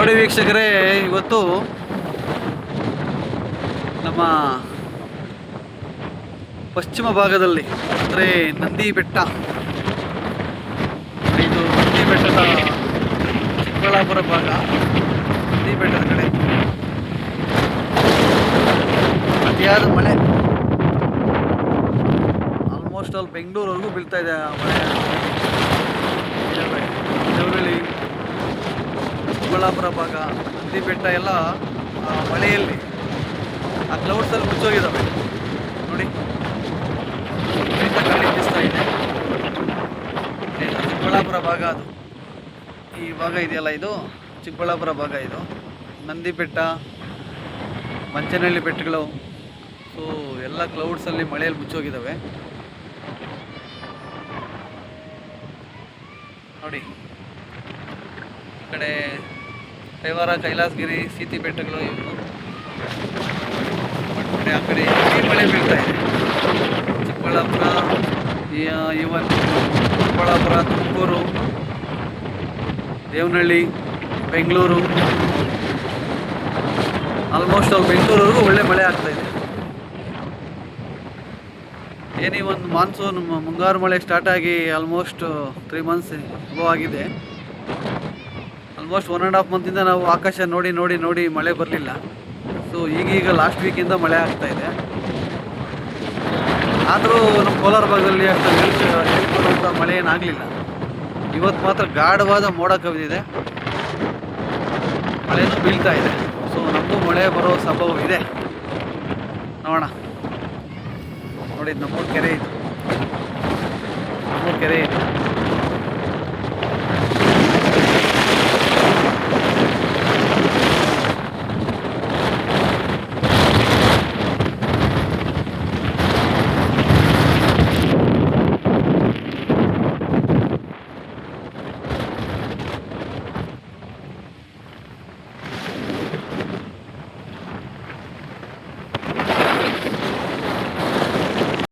ನೋಡಿ ವೀಕ್ಷಕರೇ, ಇವತ್ತು ನಮ್ಮ ಪಶ್ಚಿಮ ಭಾಗದಲ್ಲಿ ಅಂದರೆ ನಂದಿ ಬೆಟ್ಟ, ಇದು ನಂದಿ ಬೆಟ್ಟದ ಚಿಕ್ಕಬಳ್ಳಾಪುರ ಭಾಗ. ನಂದಿ ಬೆಟ್ಟದ ಕಡೆ ಅತಿಯಾದ ಮಳೆ, ಆಲ್ಮೋಸ್ಟ್ ಅಲ್ಲಿ ಬೆಂಗಳೂರವರೆಗೂ ಬೀಳ್ತಾ ಇದೆ ಆ ಮಳೆ. ದೇವನಹಳ್ಳಿ, ಚಿಕ್ಕಬಳ್ಳಾಪುರ ಭಾಗ, ನಂದಿ ಬೆಟ್ಟ ಎಲ್ಲ ಮಳೆಯಲ್ಲಿ ಆ ಕ್ಲೌಡ್ಸಲ್ಲಿ ಮುಚ್ಚೋಗಿದ್ದಾವೆ ನೋಡಿ. ಗಾಳಿ ಬೀಸ್ತಾ ಇದೆ. ಚಿಕ್ಕಬಳ್ಳಾಪುರ ಭಾಗ ಅದು, ಈ ಭಾಗ ಇದೆಯಲ್ಲ ಇದು ಚಿಕ್ಕಬಳ್ಳಾಪುರ ಭಾಗ. ಇದು ನಂದಿ ಬೆಟ್ಟ, ಮಂಚನಹಳ್ಳಿ ಬೆಟ್ಟಗಳು, ಸೊ ಎಲ್ಲ ಕ್ಲೌಡ್ಸಲ್ಲಿ ಮಳೆಯಲ್ಲಿ ಮುಚ್ಚೋಗಿದ್ದಾವೆ ನೋಡಿ. ಈ ಕಡೆ ಕೈವಾರ, ಕೈಲಾಸಗಿರಿ, ಸೀತಿ ಬೆಟ್ಟಗಳು ಇವು. ಆ ಕಡೆ ಮಳೆ ಬೀಳ್ತಾ ಇದೆ. ಚಿಕ್ಕಬಳ್ಳಾಪುರ, ಇವನ್ ಚಿಕ್ಕಬಳ್ಳಾಪುರ, ತುಮಕೂರು, ದೇವನಹಳ್ಳಿ, ಬೆಂಗಳೂರು, ಆಲ್ಮೋಸ್ಟ್ ಅಲ್ಲಿ ಬೆಂಗಳೂರವರೆಗೂ ಒಳ್ಳೆ ಮಳೆ ಆಗ್ತಾಯಿದೆ. ಏನೇ ಒಂದು ಮಾನ್ಸೂನ್ ಮುಂಗಾರು ಮಳೆ ಸ್ಟಾರ್ಟ್ ಆಗಿ ಆಲ್ಮೋಸ್ಟ್ 3 months ಅಬೌವ್ ಆಗಿದೆ. ಆಲ್ಮೋಸ್ಟ್ 1.5 monthದಿಂದ ನಾವು ಆಕಾಶ ನೋಡಿ ನೋಡಿ ನೋಡಿ ಮಳೆ ಬರಲಿಲ್ಲ. ಸೊ ಈಗೀಗ ಲಾಸ್ಟ್ ವೀಕಿಂದ ಮಳೆ ಆಗ್ತಾಯಿದೆ. ಆದರೂ ನಮ್ಮ ಕೋಲಾರ ಭಾಗದಲ್ಲಿ ಅಷ್ಟು ಹೇಳ್ಕೊಡುವಂಥ ಮಳೆ ಏನಾಗಲಿಲ್ಲ. ಇವತ್ತು ಮಾತ್ರ ಗಾಢವಾದ ಮೋಡ ಕವಿದಿದೆ, ಮಳೆನೂ ಬೀಳ್ತಾ ಇದೆ. ಸೊ ನಮಗೂ ಮಳೆ ಬರೋ ಸಂಭವ ಇದೆ, ನೋಡೋಣ. ನೋಡಿ ನಮ್ಮೂರು ಕೆರೆ ಇದು, ನಮ್ಮೂರು ಕೆರೆ ಇದು.